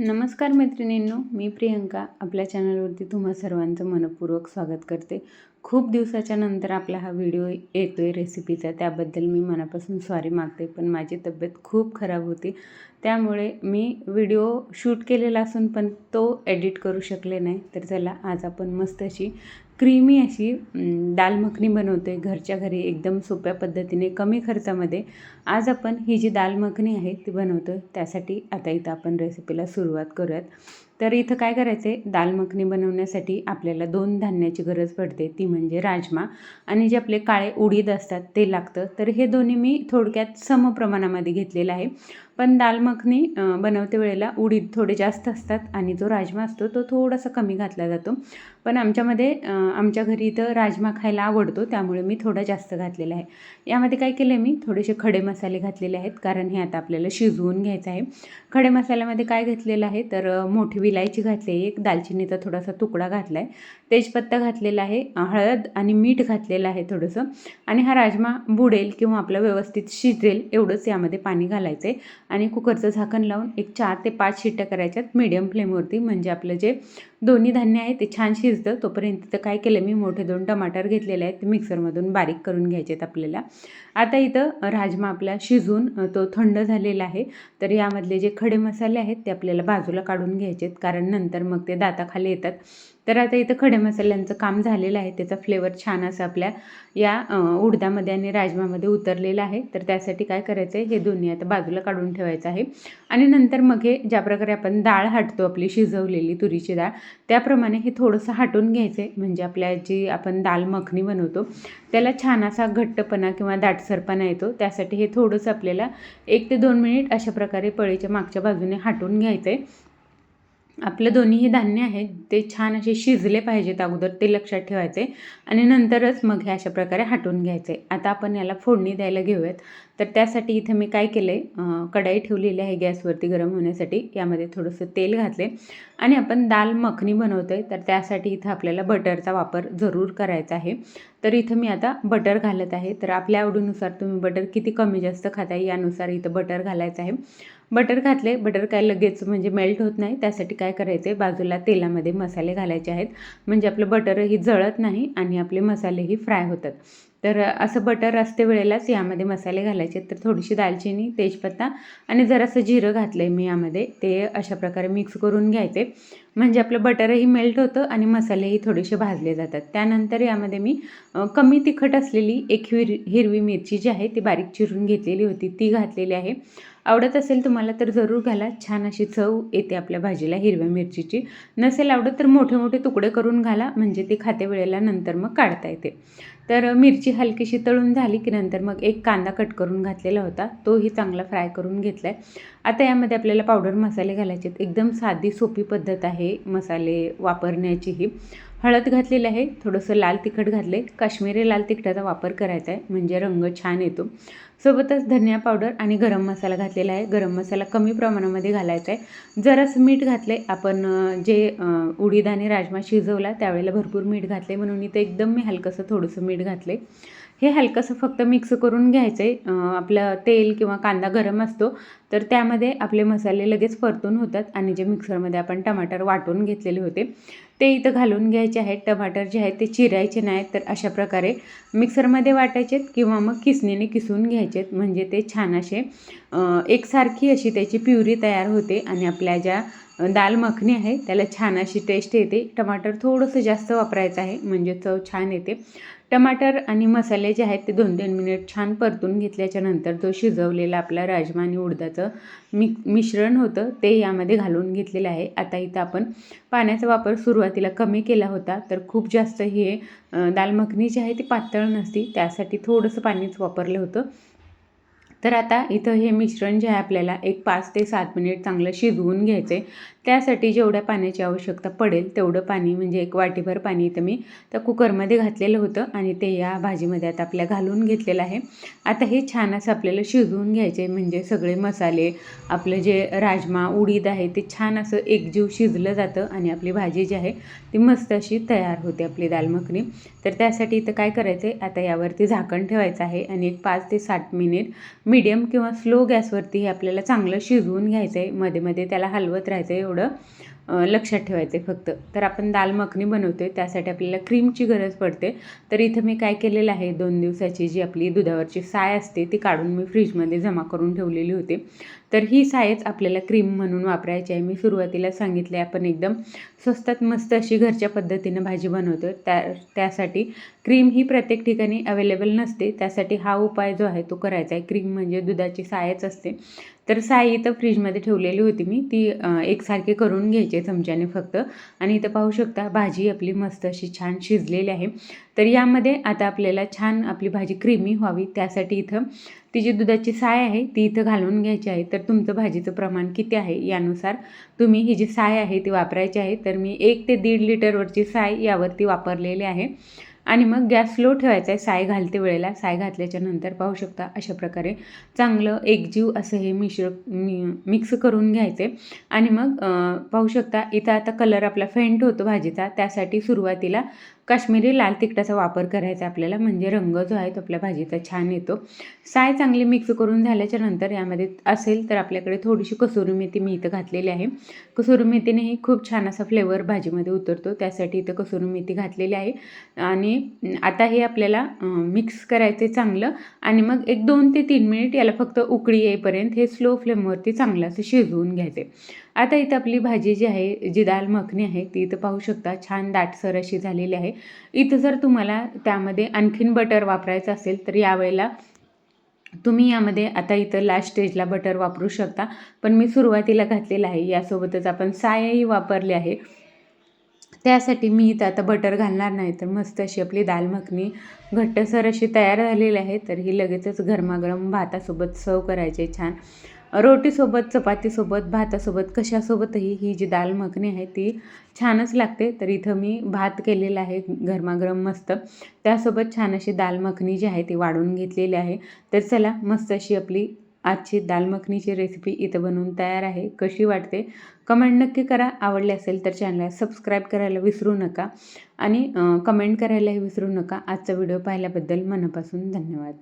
नमस्कार मैत्रिणींनो, मी प्रियंका आपल्या चॅनलवरती तुम्हा सर्वांचं मनपूर्वक स्वागत करते. खूप दिवसाच्या नंतर आपला हा व्हिडिओ येतो आहे रेसिपीचा, त्याबद्दल मी मनापासून सॉरी मागते. पण माझी तब्येत खूप खराब होती, त्यामुळे मी व्हिडिओ शूट केलेला असून पण तो एडिट करू शकले नाही. तर चला, आज आपण मस्त अशी क्रीमी अशी दाल मखनी बनवतो आहे घरच्या घरी, एकदम सोप्या पद्धतीने, कमी खर्चामध्ये. आज आपण ही जी दाल मखनी आहे ती बनवतो आहे. त्यासाठी आता इथं आपण रेसिपीला सुरुवात करूयात. तर इथं काय करायचं आहे, दाल मखनी बनवण्यासाठी आपल्याला 2 धान्याची गरज पडते, ती म्हणजे राजमा आणि जे आपले काळे उडीद असतात ते लागतं. तर हे दोन्ही मी थोडक्यात समप्रमाणामध्ये घेतलेलं आहे. पण दाल मखनी बनवते वेळेला उडीद थोडे जास्त असतात आणि जो राजमा असतो तो थोडासा कमी घातला जातो. पण आमच्या घरी इथं राजमा खायला आवडतो, त्यामुळे मी थोडा जास्त घातलेला आहे. यामध्ये काय केलं आहे, मी थोडेसे खडे मसाले घातलेले आहेत, कारण हे आता आपल्याला शिजवून घ्यायचं आहे. खडे मसाल्यामध्ये काय घेतलेलं आहे, तर मोठी विलायची घातली आहे, एक दालचिनीचा थोडासा तुकडा घातला आहे, तेजपत्ता घातलेला आहे, हळद आणि मीठ घातलेलं आहे थोडंसं. आणि हा राजमा बुडेल किंवा आपला व्यवस्थित शिजेल एवढंच यामध्ये पाणी घालायचं आहे. आणि कुकरचं झाकण लावून एक 4 ते 5 शिट्ट्या करायच्यात मीडियम फ्लेमवरती, म्हणजे आपलं जे दोन्ही धान्य आहे ते छान शिजतं. तोपर्यंत तर काय केलं, मी मोठे 2 टमाटर घेतलेले आहेत, ते मिक्सरमधून बारीक करून घ्यायचे आहेत आपल्याला. आता इथं राजमा आपला शिजून तो थंड झालेला आहे. तर यामधले जे खडे मसाले आहेत ते आपल्याला बाजूला काढून घ्यायचे आहेत, कारण नंतर मग ते दाताखाली येतात. तर आता इथं खडे मसाल्यांचं काम झालेलं आहे, त्याचा फ्लेवर छान असं आपल्या या उडदामध्ये आणि राजमामध्ये उतरलेला आहे. तर त्यासाठी काय करायचं आहे, हे दोन्ही आता बाजूला काढून ठेवायचं आहे. आणि नंतर मग हे ज्या प्रकारे आपण डाळ हटतो आपली शिजवलेली तुरीची डाळ, त्याप्रमाणे हे थोडंसं हटून घ्यायचं आहे, म्हणजे आपल्या जी आपण दाल मखनी बनवतो त्याला छान असा घट्टपणा किंवा दाटसरपणा येतो. त्यासाठी हे थोडंसं आपल्याला 1 ते 2 मिनिट अशा प्रकारे पळीच्या मागच्या बाजूने हटून घ्यायचं आहे. आपलं दोन्हीही धान्य आहेत ते छान असे शिजले पाहिजेत अगोदर, ते लक्षात ठेवायचे आणि नंतरच मग हे अशा प्रकारे हटवून घ्यायचे. आता आपण याला फोडणी द्यायला घेऊयात. तर त्यासाठी इथं मी काय केलं आहे, कढाई ठेवलेली आहे गॅसवरती गरम होण्यासाठी. यामध्ये थोडंसं तेल घातले आणि आपण दाल मखनी बनवतो आहे, तर त्यासाठी इथं आपल्याला बटरचा वापर जरूर करायचा आहे. तर इथं मी आता बटर घालत आहे. तर आपल्या आवडीनुसार तुम्ही बटर किती कमी जास्त खाता यानुसार इथं बटर घालायचं आहे. बटर घातले, बटर काय लगेच म्हणजे मेल्ट होत नाही, त्यासाठी काय करायचं आहे, बाजूला तेलामध्ये मसाले घालायचे आहेत, म्हणजे आपलं बटरही जळत नाही आणि आपले मसालेही फ्राय होतात. तर असं बटर असते वेळेलाच यामध्ये मसाले घालायचे. तर थोडीशी दालचिनी, तेजपत्ता आणि जरासं जिरं घातलं आहे मी यामध्ये. ते अशा प्रकारे मिक्स करून घ्यायचे, म्हणजे आपलं बटरही मेल्ट होतं आणि मसालेही थोडेसे भाजले जातात. त्यानंतर यामध्ये मी कमी तिखट असलेली एक हिरवी मिरची जी आहे ती बारीक चिरून घेतलेली होती, ती घातलेली आहे. आवडत असेल तुम्हाला तर जरूर घाला, छान अशी चव येते आपल्या भाजीला हिरव्या मिरचीची. नसेल आवडत तर मोठे मोठे तुकडे करून घाला, म्हणजे ती खाते वेळेला नंतर मग काढता येते. तर मिरची हलकीशी तळून झाली की नंतर मग एक कांदा कट करून घातलेला होता, तोही चांगला फ्राय करून घेतला आहे. आता यामध्ये आपल्याला पावडर मसाले घालायचे आहेत. एकदम साधी सोपी पद्धत आहे मसाले वापरण्याचीही. हळद घातलेलं आहे, थोडंसं लाल तिखट घातले, काश्मीरी लाल तिखटाचा वापर करायचा आहे, म्हणजे रंग छान येतो. सोबतच धनिया पावडर आणि गरम मसाला घातलेला आहे. गरम मसाला कमी प्रमाणामध्ये घालायचा आहे. जरासं मीठ घातले, आपण उडीद आणि राजमा शिजवला त्यावेळेला भरपूर मीठ घातले, म्हणून इथं एकदम मी हलकंसं थोडंसं मीठ घातले. हे हलकंसं फक्त मिक्स करून घ्यायचं आहे. आपलं तेल किंवा कांदा गरम असतो, तर त्यामध्ये आपले मसाले लगेच परतून होतात आणि जे मिक्सरमध्ये आपण टमाटर वाटून घेतलेले होते ते इथं घालून घ्यायचे आहेत. टमाटर जे आहेत ते चिरायचे नाहीत, तर अशा प्रकारे मिक्सरमध्ये वाटायचे किंवा मग किसणीने किसून घ्यायचे, म्हणजे ते छान असे एकसारखी अशी त्याची प्युरी तयार होते आणि आपल्या ज्या दाल मखनी आहे त्याला छान अशी टेस्ट येते. टमाटर थोडंसं जास्त वापरायचं आहे, म्हणजे चव छान येते. टमाटर आणि मसाले जे आहेत ते 2-3 मिनिट छान परतून घेतल्याच्या नंतर जो शिजवलेला आपला राजमा आणि उडदाचं मिश्रण होतं ते यामध्ये घालून घेतलेलं आहे. आता इथं आपण पाण्याचा वापर सुरुवातीला कमी केला होता, तर खूप जास्त हे दाल मखनी जी आहे ती पातळ नसती, त्यासाठी थोडंसं पाणीच वापरलं होतं. तर आता इथं हे मिश्रण जे आहे आपल्याला एक 5 ते 7 मिनिट चांगलं शिजवून घ्यायचं आहे. त्यासाठी जेवढ्या पाण्याची आवश्यकता पडेल तेवढं पाणी, म्हणजे 1 वाटीभर पाणी इथं मी त्या कुकरमध्ये घातलेलं होतं आणि ते या भाजीमध्ये आता आपल्या घालून घेतलेलं आहे. आता हे छान असं आपल्याला शिजवून घ्यायचे, म्हणजे सगळे मसाले, आपलं जे राजमा उडीद आहे ते छान असं एकजीव शिजलं जातं आणि आपली भाजी जी आहे ती मस्त अशी तयार होते आपली दाल मखनी. तर त्यासाठी इथं काय करायचं आहे, आता यावरती झाकण ठेवायचं आहे आणि एक 5 ते 7 मिनिट मीडियम किंवा स्लो गॅसवरती हे आपल्याला चांगलं शिजवून घ्यायचं आहे. मध्ये मध्ये त्याला हलवत राहायचं आहे, एवढं लक्षात ठेवायचं आहे फक्त. तर आपण दाल मखनी बनवतो आहे, त्यासाठी आपल्याला क्रीमची गरज पडते. तर इथं मी काय केलेलं आहे, 2 दिवसाची जी आपली दुधावरची साय असते ती काढून मी फ्रीजमध्ये जमा करून ठेवलेली होती. तर ही सायच आपल्याला क्रीम म्हणून वापरायची आहे. मी सुरुवातीला सांगितले आपण एकदम स्वस्तात मस्त अशी घरच्या पद्धतीनं भाजी बनवतो आहे. त्यासाठी क्रीम ही प्रत्येक ठिकाणी अवेलेबल नसते. त्यासाठी हा उपाय जो आहे तो करायचा आहे. क्रीम म्हणजे दुधाची सायच असते. तर साय इथं फ्रीजमध्ये ठेवलेली होती मी, ती एकसारखी करून घ्यायची चमच्याने फक्त. आणि इथं पाहू शकता भाजी आपली मस्त अशी छान शिजलेली आहे. तर यामध्ये आता आपल्याला छान आपली भाजी क्रीमी व्हावी, त्यासाठी इथं ती जी दुधाची साय आहे ती इथं घालून घ्यायची आहे. तर तुमचं भाजीचं प्रमाण किती आहे यानुसार तुम्ही ही जी साय आहे ती वापरायची आहे. तर मी 1 ते 1.5 लिटरवरची साय यावरती वापरलेली आहे. आणि मग गॅस स्लो ठेवायचा आहे साय घालते वेळेला. साय घातल्याच्या नंतर पाहू शकता अशा प्रकारे चांगलं एकजीव असं हे मिक्स करून घ्यायचे. आणि मग पाहू शकता इथं आता कलर आपला फेंट होतो भाजीचा, त्यासाठी सुरुवातीला काश्मीरी लाल तिखटाचा वापर करायचा आपल्याला, म्हणजे रंग जो आहे तो आपल्या भाजीचा छान येतो. साय चांगली मिक्स करून झाल्याच्या नंतर यामध्ये असेल तर आपल्याकडे थोडीशी कसुरी मेथी मी इथं घातलेली आहे. कसुरी मेथीनेही खूप छान असा फ्लेवर भाजीमध्ये उतरतो, त्यासाठी इथं कसुरी मेथी घातलेली आहे. आणि आता हे आपल्याला मिक्स करायचे चांगलं. आणि मग एक 2 ते 3 मिनिट याला फक्त उकळी येईपर्यंत हे स्लो फ्लेमवरती चांगलं असं शिजवून घ्यायचे. आता इथं आपली भाजी जी आहे, जी दाल मखनी आहे ती इथं पाहू शकता छान दाटसर अशी झालेली आहे. इथं जर तुम्हाला त्यामध्ये आणखीन बटर वापरायचं असेल तर यावेळेला तुम्ही यामध्ये आता इथं लास्ट स्टेजला बटर वापरू शकता, पण मी सुरुवातीला घातलेलं आहे. यासोबतच आपण सायही वापरली आहे, त्यासाठी मी इथं आता बटर घालणार नाही. तर मस्त अशी आपली दाल मखनी घट्टसर अशी तयार झालेली आहे. तर ही लगेचच गरमागरम भातासोबत सर्व करायचे छान. रोटीसोबत, चपातीसोबत, भातासोबत कशासोबतही ही जी दाल मखनी आहे ती छानच लागते. तर इथं मी भात केलेला आहे गरमागरम मस्त, त्यासोबत छान अशी दाल मखनी जी आहे ती वाढून घेतलेली आहे. तर चला मस्त अशी आपली आजची दाल मखनीची रेसिपी इथं बनवून तयार आहे. कशी वाटते कमेंट नक्की करा. आवडले असेल तर चॅनलला सबस्क्राईब करायला विसरू नका आणि कमेंट करायलाही विसरू नका. आजचा व्हिडिओ पाहिल्याबद्दल मनापासून धन्यवाद.